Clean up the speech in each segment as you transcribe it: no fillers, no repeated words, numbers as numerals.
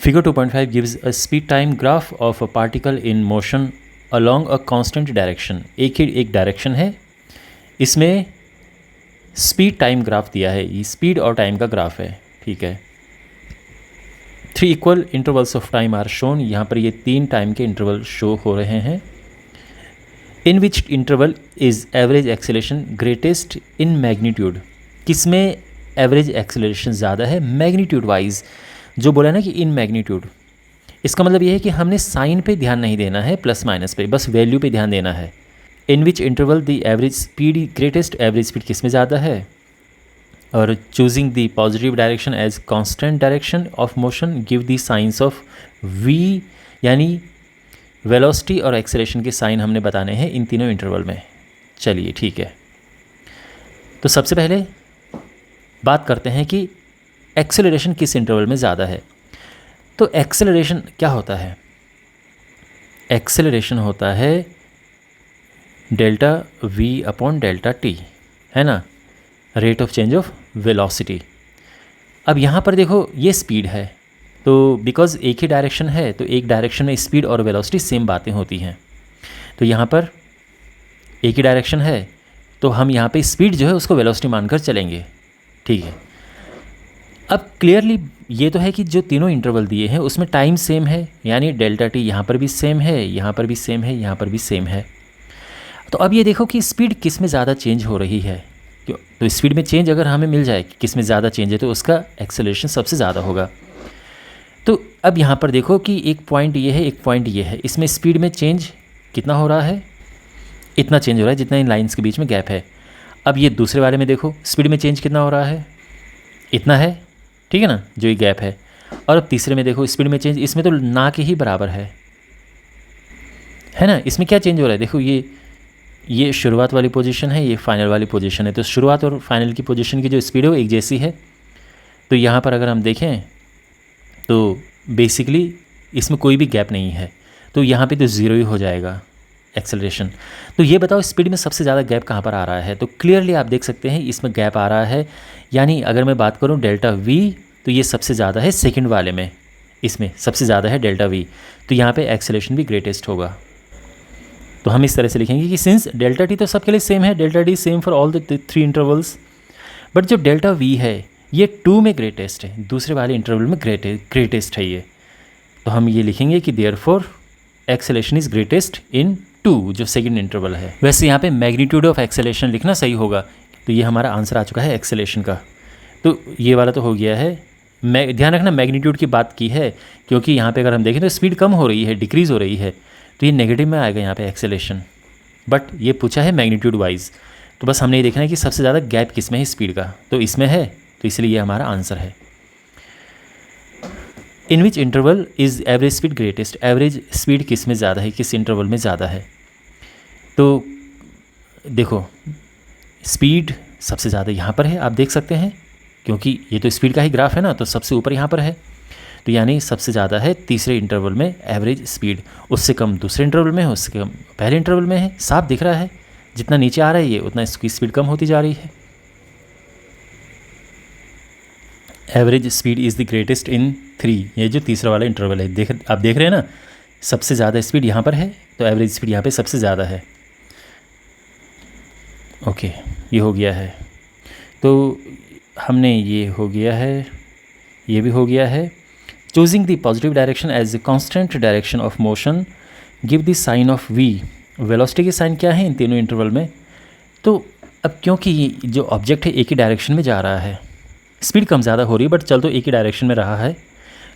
Figure 2.5 gives a speed time graph of a particle in motion along a constant direction. एक direction है, इसमें speed time graph दिया है, ये speed और टाइम का ग्राफ है, ठीक है। 3 equal intervals of time are shown, यहाँ पर ये 3 टाइम के इंटरवल शो हो रहे हैं। In which interval is average acceleration greatest in magnitude, किसमें एवरेज एक्सेलरेशन ज़्यादा है मैग्नीट्यूड वाइज, जो बोला ना कि इन मैग्नीट्यूड, इसका मतलब ये है कि हमने साइन पे ध्यान नहीं देना है, प्लस माइनस पे, बस वैल्यू पे ध्यान देना है। In which interval the average speed greatest, average speed किस में ज़्यादा है, और choosing the positive direction as constant direction of motion give the signs of v, यानी वेलोसिटी और एक्सेलरेशन के साइन हमने बताने हैं इन तीनों इंटरवल में। चलिए ठीक है, तो सबसे पहले बात करते हैं कि एक्सेलरेशन किस इंटरवल में ज़्यादा है। तो एक्सेलरेशन क्या होता है, एक्सेलरेशन होता है delta v upon delta t, है ना, rate of change of velocity. अब यहाँ पर देखो ये स्पीड है, तो बिकॉज एक ही डायरेक्शन है तो एक डायरेक्शन में स्पीड और वेलोसिटी सेम बातें होती हैं, तो यहाँ पर एक ही डायरेक्शन है तो हम यहाँ पे स्पीड जो है उसको वेलोसिटी मानकर चलेंगे, ठीक है। अब क्लियरली ये तो है कि जो तीनों इंटरवल दिए हैं उसमें टाइम सेम है, यानी डेल्टा टी यहाँ पर भी सेम है, यहाँ पर भी सेम है, यहाँ पर भी सेम है। तो अब ये देखो कि स्पीड किस में ज़्यादा चेंज हो रही है, क्यों, तो स्पीड में चेंज अगर हमें मिल जाए कि किस में ज़्यादा चेंज है तो उसका एक्सेलरेशन सबसे ज़्यादा होगा। तो अब यहाँ पर देखो कि एक पॉइंट ये है, एक पॉइंट ये है, इसमें स्पीड में चेंज कितना हो रहा है, इतना चेंज हो रहा है जितना इन लाइंस के बीच में गैप है। अब ये दूसरे वाले में देखो स्पीड में चेंज कितना हो रहा है, इतना है, ठीक है ना, जो ये गैप है। और अब तीसरे में देखो स्पीड में चेंज, इसमें तो ना के ही बराबर है ना। इसमें क्या चेंज हो रहा है, देखो ये शुरुआत वाली पोजीशन है, ये फाइनल वाली पोजीशन है, तो शुरुआत और फाइनल की पोजीशन की जो स्पीड है वो एक जैसी है। तो यहाँ पर अगर हम देखें तो बेसिकली इसमें कोई भी गैप नहीं है, तो यहाँ पे तो ज़ीरो ही हो जाएगा एक्सेलरेशन। तो ये बताओ स्पीड में सबसे ज़्यादा गैप कहाँ पर आ रहा है, तो क्लियरली आप देख सकते हैं इसमें गैप आ रहा है, यानी अगर मैं बात करूँ डेल्टा वी तो ये सबसे ज़्यादा है सेकंड वाले में, इसमें सबसे ज़्यादा है डेल्टा वी, तो यहाँ पे एक्सेलरेशन भी ग्रेटेस्ट होगा। तो हम इस तरह से लिखेंगे कि सिंस डेल्टा टी तो सबके लिए सेम है, delta T same for all the 3 intervals, but जो डेल्टा वी है ये 2 में ग्रेटेस्ट है, दूसरे वाले इंटरवल में ग्रेटेस्ट है ये, तो हम ये लिखेंगे कि देयरफॉर एक्सेलरेशन इज़ ग्रेटेस्ट इन 2, जो सेकंड इंटरवल है। वैसे यहाँ पे मैग्नीट्यूड ऑफ एक्सेलरेशन लिखना सही होगा, तो ये हमारा आंसर आ चुका है एक्सेलरेशन का। तो ये वाला तो हो गया है, ध्यान रखना मैग्नीट्यूड की बात की है, क्योंकि यहाँ पे अगर हम देखें तो स्पीड कम हो रही है, डिक्रीज़ हो रही है, तो ये नेगेटिव में आएगा यहाँ पे एक्सेलरेशन, बट ये पूछा है मैग्नीट्यूड वाइज, तो बस हमने ये देखना है कि सबसे ज़्यादा गैप किस में है स्पीड का, तो इसमें है, तो इसलिए ये हमारा आंसर है। In which interval is average speed greatest, average speed किस में ज़्यादा है, किस इंटरवल में ज़्यादा है। तो देखो स्पीड सबसे ज़्यादा यहाँ पर है, आप देख सकते हैं, क्योंकि ये तो स्पीड का ही ग्राफ है ना, तो सबसे ऊपर यहाँ पर है, तो यानी सबसे ज़्यादा है तीसरे इंटरवल में एवरेज स्पीड, उससे कम दूसरे इंटरवल में है, उससे कम पहले इंटरवल में है, साफ दिख रहा है, जितना नीचे आ रहा है ये उतना इसकी स्पीड कम होती जा रही है। Average speed is the greatest इन 3, ये जो तीसरा वाला इंटरवल है, आप देख रहे हैं ना, सबसे ज़्यादा स्पीड यहाँ पर है, तो एवरेज स्पीड यहाँ पे सबसे ज़्यादा है। ओके, ये हो गया है, तो हमने ये हो गया है, ये भी हो गया है। Choosing the positive direction as a constant direction of motion give the sign of v, velocity के साइन क्या है इन तीनों इंटरवल में। तो अब क्योंकि जो ऑब्जेक्ट है एक ही डायरेक्शन में जा रहा है, स्पीड कम ज़्यादा हो रही है बट चल तो एक ही डायरेक्शन में रहा है,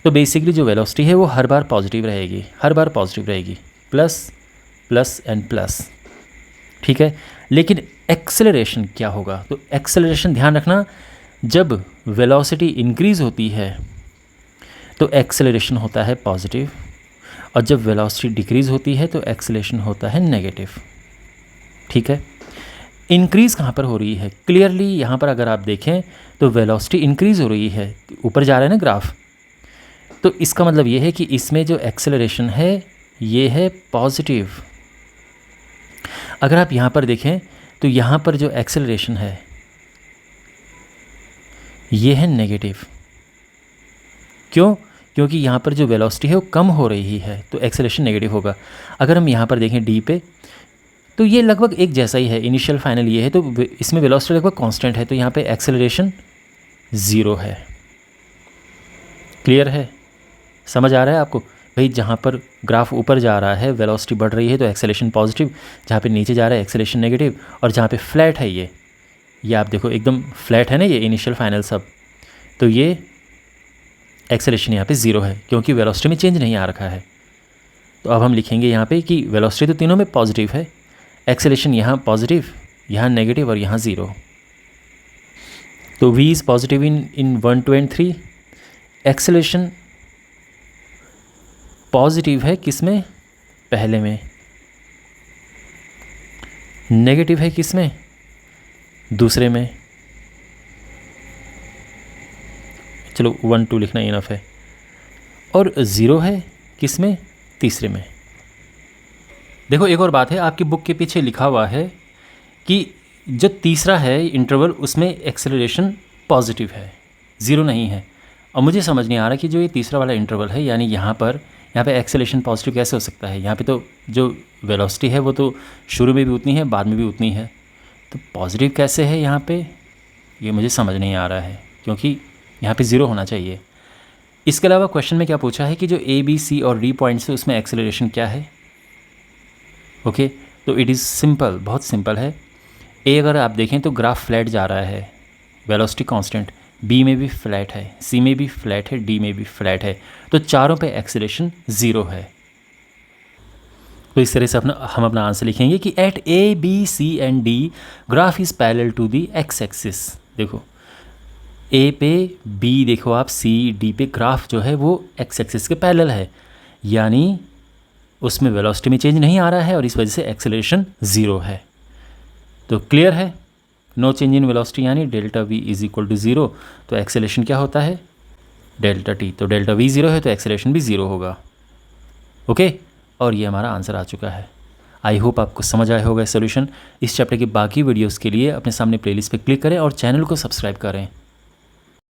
तो बेसिकली जो वेलोसिटी है वो हर बार पॉजिटिव रहेगी, हर बार पॉजिटिव रहेगी, प्लस प्लस एंड प्लस, ठीक है। लेकिन एक्सेलरेशन क्या होगा, तो एक्सेलरेशन ध्यान रखना, जब वेलोसिटी इंक्रीज़ होती है तो एक्सेलरेशन होता है पॉजिटिव, और जब वेलोसिटी डिक्रीज़ होती है तो एक्सेलरेशन होता है नेगेटिव, ठीक है। इंक्रीज़ कहाँ पर हो रही है, क्लियरली यहाँ पर अगर आप देखें तो वेलोसिटी इंक्रीज़ हो रही है, ऊपर जा रहा है ना ग्राफ, तो इसका मतलब ये है कि इसमें जो एक्सेलरेशन है ये है पॉजिटिव। अगर आप यहाँ पर देखें तो यहाँ पर जो एक्सेलरेशन है ये है नेगेटिव। क्यों? क्योंकि यहाँ पर जो वेलोसिटी है वो कम हो रही है, तो एक्सेलरेशन नेगेटिव होगा। अगर हम यहाँ पर देखें डी पे, तो ये लगभग एक जैसा ही है, इनिशियल फाइनल ये है, तो इसमें वेलोसिटी लगभग कांस्टेंट है, तो यहाँ पे एक्सेलरेशन 0 है। क्लियर है? समझ आ रहा है आपको? भाई जहाँ पर ग्राफ ऊपर जा रहा है वेलोसिटी बढ़ रही है तो एक्सेलरेशन पॉजिटिव, जहाँ पे नीचे जा रहा है एक्सेलरेशन नेगेटिव, और जहाँ पे फ्लैट है ये आप देखो एकदम फ्लैट है ना, ये इनिशियल फाइनल सब, तो ये एक्सेलरेशन यहाँ पे 0 है क्योंकि वेलोसिटी में चेंज नहीं आ रखा है। तो अब हम लिखेंगे यहाँ पे कि वेलोसिटी तो तीनों में पॉजिटिव है, एक्सेलरेशन यहाँ पॉजिटिव, यहाँ नेगेटिव और यहाँ 0। तो v is positive in 1, 2 and 3। Acceleration positive है किस में? पहले में। नेगेटिव है किस में? दूसरे में। चलो 1, 2 लिखना इनफ है। और 0 है किस में? तीसरे में। देखो एक और बात है, आपकी बुक के पीछे लिखा हुआ है कि जो तीसरा है इंटरवल उसमें एक्सेलरेशन पॉजिटिव है, 0 नहीं है। और मुझे समझ नहीं आ रहा कि जो ये तीसरा वाला इंटरवल है, यानी यहाँ पे एक्सेलरेशन पॉजिटिव कैसे हो सकता है? यहाँ पे तो जो वेलोसिटी है वो तो शुरू में भी उतनी है, बाद में भी उतनी है, तो पॉजिटिव कैसे है यहाँ पे? ये मुझे समझ नहीं आ रहा है, क्योंकि यहाँ पे 0 होना चाहिए। इसके अलावा क्वेश्चन में क्या पूछा है कि जो A, B, C और D पॉइंट्स है उसमें एक्सेलरेशन क्या है? ओके, तो इट इज़ सिंपल, बहुत सिंपल है। A अगर आप देखें तो ग्राफ फ्लैट जा रहा है, वेलोसिटी कांस्टेंट, B में भी फ्लैट है, C में भी फ्लैट है, D में भी फ्लैट है, तो चारों पे एक्सेलरेशन 0 है। तो इस तरह से हम अपना आंसर लिखेंगे कि at A, B, C and D graph is parallel to the x axis. देखो A पे, B देखो आप, C, D पे ग्राफ जो है वो एक्स एक्सिस के पैरेलल है, यानी उसमें वेलोसिटी में चेंज नहीं आ रहा है और इस वजह से एक्सेलरेशन 0 है। तो क्लियर है? नो चेंज इन वेलोसिटी यानी delta V is equal to 0, तो एक्सेलरेशन क्या होता है? Delta T। तो डेल्टा V 0 है तो एक्सेलरेशन भी 0 होगा। ओके, और ये हमारा आंसर आ चुका है। आई होप आपको समझ आया होगा सोल्यूशन। इस चैप्टर की बाकी वीडियोस के लिए अपने सामने प्लेलिस्ट पे क्लिक करें और चैनल को सब्सक्राइब करें।